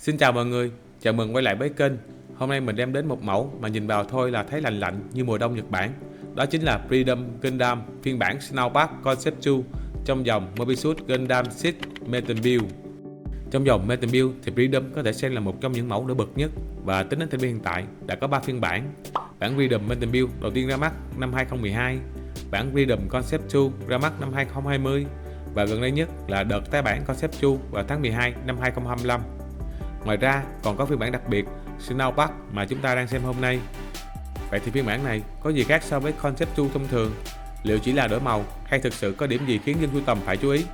Xin chào mọi người, chào mừng quay lại với kênh. Hôm nay mình đem đến một mẫu mà nhìn vào thôi là thấy lạnh lạnh như mùa đông Nhật Bản. Đó chính là Freedom Gundam phiên bản Snowpark Concept 2 trong dòng Mobisuit Gundam Seed Metal Build. Trong dòng Metal Build thì Freedom có thể xem là một trong những mẫu nổi bật nhất, và tính đến thời điểm hiện tại đã có 3 phiên bản. Bản Freedom Metal Build đầu tiên ra mắt năm 2012, bản Freedom Concept 2 ra mắt năm 2020 và gần đây nhất là đợt tái bản Concept 2 vào tháng 12 năm 2025. Ngoài ra còn có phiên bản đặc biệt Snowpark mà chúng ta đang xem hôm nay. Vậy thì phiên bản này có gì khác so với Concept 2 thông thường? Liệu chỉ là đổi màu hay thực sự có điểm gì khiến dân sưu tầm phải chú ý?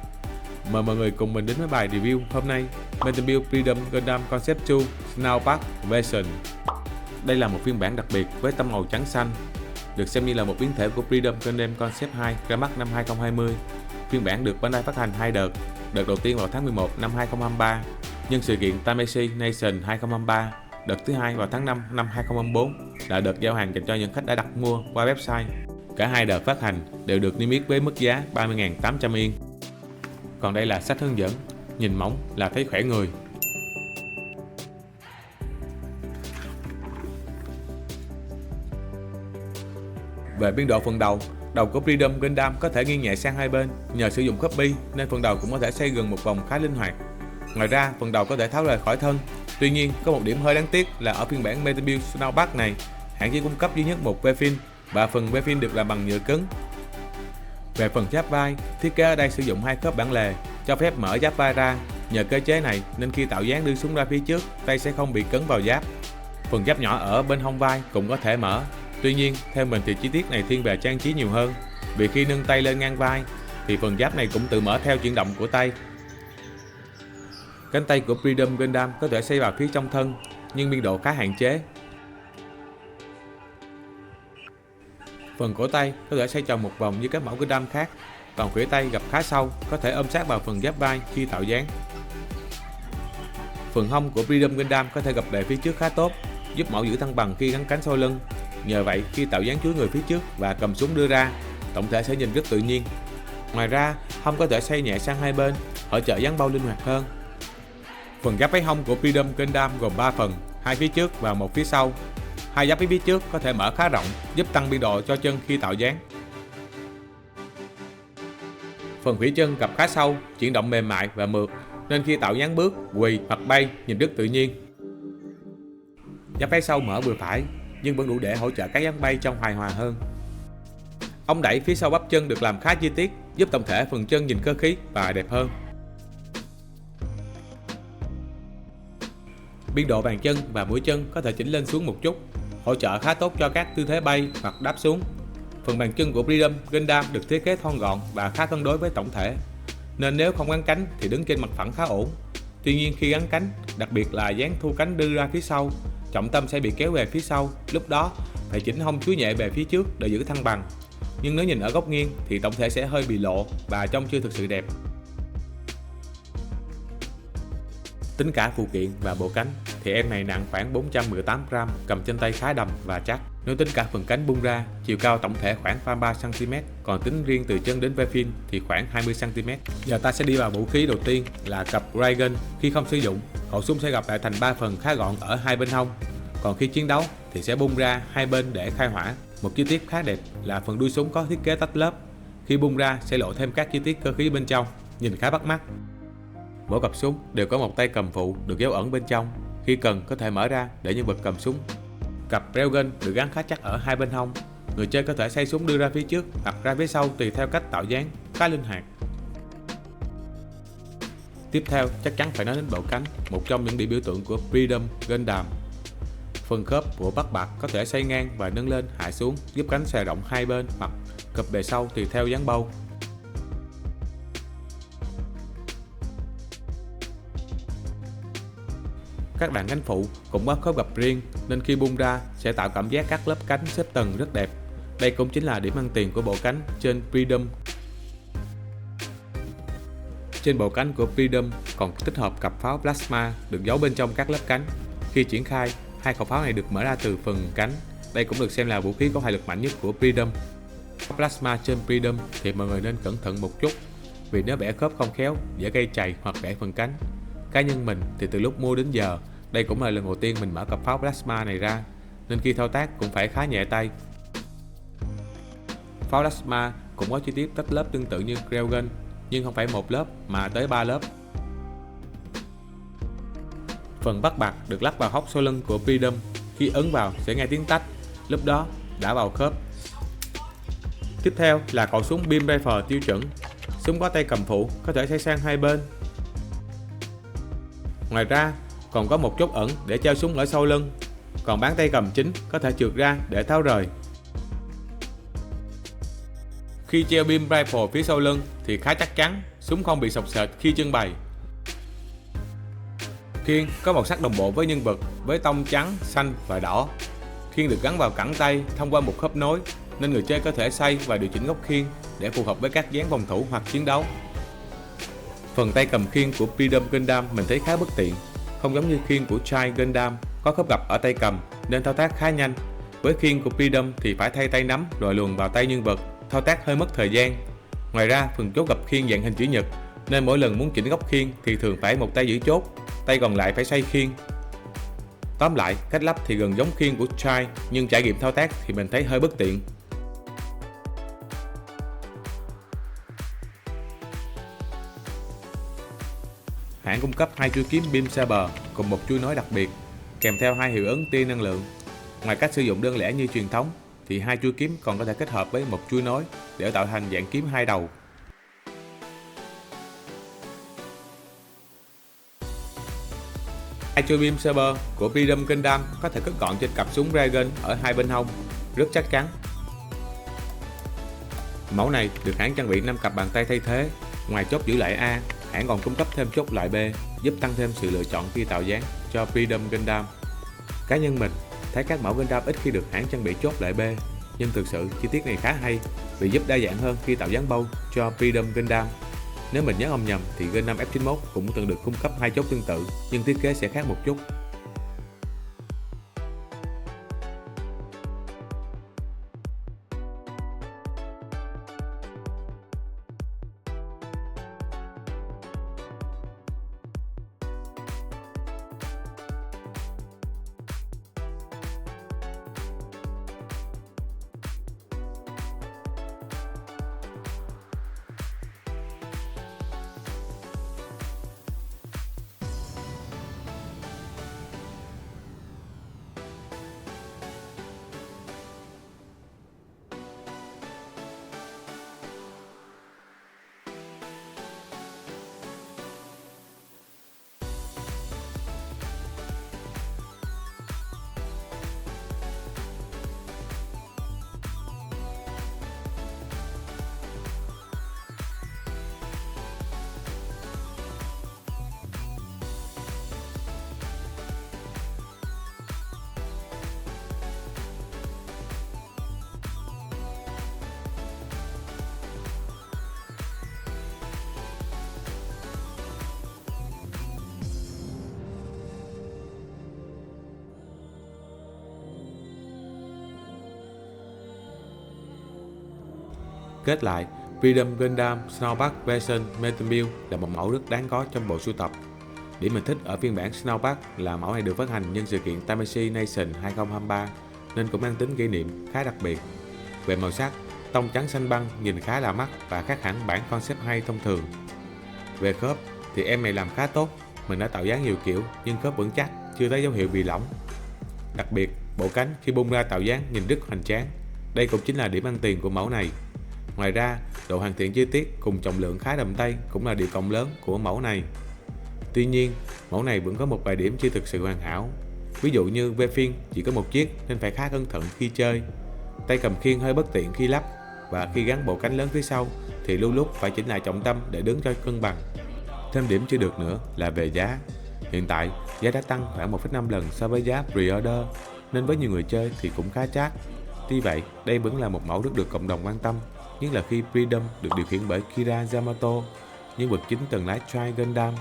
Mời mọi người cùng mình đến với bài review hôm nay, Metal Build Freedom Gundam Concept 2 Snowpark Version. Đây là một phiên bản đặc biệt với tông màu trắng xanh, được xem như là một biến thể của Freedom Gundam Concept 2 ra mắt năm 2020. Phiên bản được Bandai phát hành 2 đợt, đợt đầu tiên vào tháng 11 năm 2023 nhân sự kiện Tamashii Nation 2023, đợt thứ hai vào tháng 5 năm 2024 là đợt giao hàng dành cho những khách đã đặt mua qua website. Cả hai đợt phát hành đều được niêm yết với mức giá 30.800 Yên. Còn đây là sách hướng dẫn, nhìn mỏng là thấy khỏe người. Về biên độ phần đầu của Freedom Gundam có thể nghiêng nhẹ sang hai bên nhờ sử dụng copy, nên phần đầu cũng có thể xoay gần một vòng khá linh hoạt. Ngoài ra, phần đầu có thể tháo rời khỏi thân. Tuy nhiên, có một điểm hơi đáng tiếc là ở phiên bản Metal Build Snowpark này, hãng chỉ cung cấp duy nhất một ve-fin và phần ve-fin được làm bằng nhựa cứng. Về phần giáp vai, thiết kế ở đây sử dụng hai khớp bản lề, cho phép mở giáp vai ra. Nhờ cơ chế này nên khi tạo dáng đưa súng ra phía trước, tay sẽ không bị cấn vào giáp. Phần giáp nhỏ ở bên hông vai cũng có thể mở. Tuy nhiên, theo mình thì chi tiết này thiên về trang trí nhiều hơn, vì khi nâng tay lên ngang vai thì phần giáp này cũng tự mở theo chuyển động của tay. Cánh tay của Freedom Gundam có thể xoay vào phía trong thân, nhưng biên độ khá hạn chế. Phần cổ tay có thể xoay tròn một vòng như các mẫu Gundam khác, còn khuỷu tay gập khá sâu, có thể ôm sát vào phần giáp vai khi tạo dáng. Phần hông của Freedom Gundam có thể gập về phía trước khá tốt, giúp mẫu giữ thăng bằng khi gắn cánh sau lưng. Nhờ vậy, khi tạo dáng chuối người phía trước và cầm súng đưa ra, tổng thể sẽ nhìn rất tự nhiên. Ngoài ra, hông có thể xoay nhẹ sang hai bên, hỗ trợ dáng bao linh hoạt hơn. Phần giáp váy hông của Freedom Gundam gồm 3 phần, 2 phía trước và 1 phía sau. Hai giáp phía trước có thể mở khá rộng, giúp tăng biên độ cho chân khi tạo dáng. Phần khuỷu chân gập khá sâu, chuyển động mềm mại và mượt, nên khi tạo dáng bước, quỳ hoặc bay nhìn rất tự nhiên. Giáp váy sau mở vừa phải, nhưng vẫn đủ để hỗ trợ các dáng bay trông hài hòa hơn. Ống đẩy phía sau bắp chân được làm khá chi tiết, giúp tổng thể phần chân nhìn cơ khí và đẹp hơn. Biên độ bàn chân và mũi chân có thể chỉnh lên xuống một chút, hỗ trợ khá tốt cho các tư thế bay hoặc đáp xuống. Phần bàn chân của Freedom Gundam được thiết kế thon gọn và khá cân đối với tổng thể, nên nếu không gắn cánh thì đứng trên mặt phẳng khá ổn. Tuy nhiên khi gắn cánh, đặc biệt là dáng thu cánh đưa ra phía sau, trọng tâm sẽ bị kéo về phía sau, lúc đó phải chỉnh hông chúi nhẹ về phía trước để giữ thăng bằng. Nhưng nếu nhìn ở góc nghiêng thì tổng thể sẽ hơi bị lộ và trông chưa thực sự đẹp. Tính cả phụ kiện và bộ cánh thì em này nặng khoảng 418 gram, cầm trên tay khá đầm và chắc. Nếu tính cả phần cánh bung ra, chiều cao tổng thể khoảng 33 cm, còn tính riêng từ chân đến ve-fin thì khoảng 20 cm. Giờ ta sẽ đi vào vũ khí đầu tiên là cặp Raygun. Khi không sử dụng, khẩu súng sẽ gập lại thành 3 phần khá gọn ở hai bên hông. Còn khi chiến đấu thì sẽ bung ra hai bên để khai hỏa. Một chi tiết khá đẹp là phần đuôi súng có thiết kế tách lớp. Khi bung ra sẽ lộ thêm các chi tiết cơ khí bên trong, nhìn khá bắt mắt. Mỗi cặp súng đều có một tay cầm phụ được giấu ẩn bên trong, khi cần có thể mở ra để nhân vật cầm súng. Cặp Railgun được gắn khá chắc ở hai bên hông, người chơi có thể xoay súng đưa ra phía trước hoặc ra phía sau tùy theo cách tạo dáng, khá linh hoạt. Tiếp theo chắc chắn phải nói đến bộ cánh, một trong những điểm biểu tượng của Freedom Gundam. Phần khớp của bắt bạc có thể xoay ngang và nâng lên hạ xuống, giúp cánh xòe rộng hai bên hoặc cụp về sau tùy theo dáng bow. Các đoạn cánh phụ cũng có khớp gập riêng, nên khi bung ra sẽ tạo cảm giác các lớp cánh xếp tầng rất đẹp. Đây cũng chính là điểm ăn tiền của bộ cánh trên Freedom. Trên bộ cánh của Freedom còn tích hợp cặp pháo Plasma được giấu bên trong các lớp cánh. Khi triển khai, hai khẩu pháo này được mở ra từ phần cánh. Đây cũng được xem là vũ khí có hỏa lực mạnh nhất của Freedom. Plasma trên Freedom thì mọi người nên cẩn thận một chút, vì nếu bẻ khớp không khéo dễ gây chày hoặc gãy phần cánh. Cá nhân mình thì từ lúc mua đến giờ, đây cũng là lần đầu tiên mình mở cặp pháo plasma này ra, nên khi thao tác cũng phải khá nhẹ tay. Pháo plasma cũng có chi tiết tách lớp tương tự như railgun, nhưng không phải một lớp mà tới 3 lớp. Phần bắt bạc được lắp vào hốc sau lưng của Freedom, khi ấn vào sẽ nghe tiếng tách, lúc đó đã vào khớp. Tiếp theo là khẩu súng beam rifle tiêu chuẩn. Súng có tay cầm phụ, có thể xoay sang hai bên. Ngoài ra còn có một chốt ẩn để treo súng ở sau lưng, còn bán tay cầm chính có thể trượt ra để tháo rời. Khi treo beam rifle phía sau lưng thì khá chắc chắn súng không bị xộc xệch khi trưng bày. Khiên có màu sắc đồng bộ với nhân vật, với tông trắng, xanh và đỏ. Khiên được gắn vào cẳng tay thông qua một khớp nối, nên người chơi có thể xoay và điều chỉnh góc khiên để phù hợp với các dáng phòng thủ hoặc chiến đấu. Phần tay cầm khiên của Freedom Gundam mình thấy khá bất tiện, không giống như khiên của Giant Gundam có khớp gập ở tay cầm nên thao tác khá nhanh. Với khiên của Freedom thì phải thay tay nắm rồi luồn vào tay nhân vật, thao tác hơi mất thời gian. Ngoài ra phần chốt gập khiên dạng hình chữ nhật nên mỗi lần muốn chỉnh góc khiên thì thường phải một tay giữ chốt, tay còn lại phải xoay khiên. Tóm lại, cách lắp thì gần giống khiên của Giant, nhưng trải nghiệm thao tác thì mình thấy hơi bất tiện. Hãng cung cấp 2 chuôi kiếm beam saber cùng một chuôi nối đặc biệt, kèm theo 2 hiệu ứng tia năng lượng. Ngoài cách sử dụng đơn lẻ như truyền thống, thì 2 chuôi kiếm còn có thể kết hợp với một chuôi nối để tạo thành dạng kiếm 2 đầu. Hai chuôi beam saber của Freedom Gundam có thể cất gọn trên cặp súng railgun ở hai bên hông, rất chắc chắn. Mẫu này được hãng trang bị 5 cặp bàn tay thay thế. Ngoài chốt giữ lại A, hãng còn cung cấp thêm chốt lại B, giúp tăng thêm sự lựa chọn khi tạo dáng cho Freedom Gundam. Cá nhân mình thấy các mẫu Gundam ít khi được hãng trang bị chốt lại B, nhưng thực sự chi tiết này khá hay vì giúp đa dạng hơn khi tạo dáng bow cho Freedom Gundam. Nếu mình nhớ không nhầm thì Gundam F91 cũng từng được cung cấp 2 chốt tương tự, nhưng thiết kế sẽ khác một chút. Kết lại, Freedom Gundam Snowpark version Meteor là một mẫu rất đáng có trong bộ sưu tập. Điểm mình thích ở phiên bản Snowpark là mẫu này được phát hành nhân sự kiện Tamashii Nation 2023 nên cũng mang tính kỷ niệm khá đặc biệt. Về màu sắc, tông trắng xanh băng nhìn khá là mắt và khác hẳn bản concept 2 thông thường. Về khớp thì em này làm khá tốt, mình đã tạo dáng nhiều kiểu nhưng khớp vững chắc, chưa thấy dấu hiệu bị lỏng. Đặc biệt, bộ cánh khi bung ra tạo dáng nhìn rất hoành tráng. Đây cũng chính là điểm ăn tiền của mẫu này. Ngoài ra, độ hoàn thiện chi tiết cùng trọng lượng khá đầm tay cũng là điểm cộng lớn của mẫu này. Tuy nhiên, mẫu này vẫn có một vài điểm chưa thực sự hoàn hảo. Ví dụ như V-Fin chỉ có một chiếc nên phải khá cẩn thận khi chơi. Tay cầm khiên hơi bất tiện khi lắp, và khi gắn bộ cánh lớn phía sau thì luôn lúc phải chỉnh lại trọng tâm để đứng cho cân bằng. Thêm điểm chưa được nữa là về giá. Hiện tại, giá đã tăng khoảng 1,5 lần so với giá pre-order, nên với nhiều người chơi thì cũng khá chát. Tuy vậy, đây vẫn là một mẫu rất được cộng đồng quan tâm, nhất là khi Freedom được điều khiển bởi Kira Yamato, nhân vật chính từng lái Giant Gundam,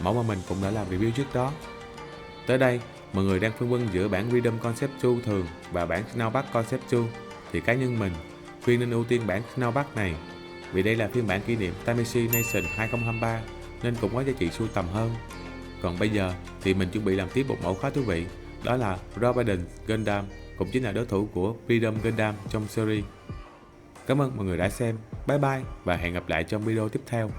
mẫu mà mình cũng đã làm review trước đó. Tới đây, mọi người đang phân vân giữa bản Freedom Concept 2 thường và bản Snowpark Concept 2, thì cá nhân mình khuyên nên ưu tiên bản Snowpark này, vì đây là phiên bản kỷ niệm Tamashii Nation 2023 nên cũng có giá trị sưu tầm hơn. Còn bây giờ thì mình chuẩn bị làm tiếp một mẫu khá thú vị, đó là Raiden Gundam, cũng chính là đối thủ của Freedom Gundam trong series. Cảm ơn mọi người đã xem, bye bye và hẹn gặp lại trong video tiếp theo.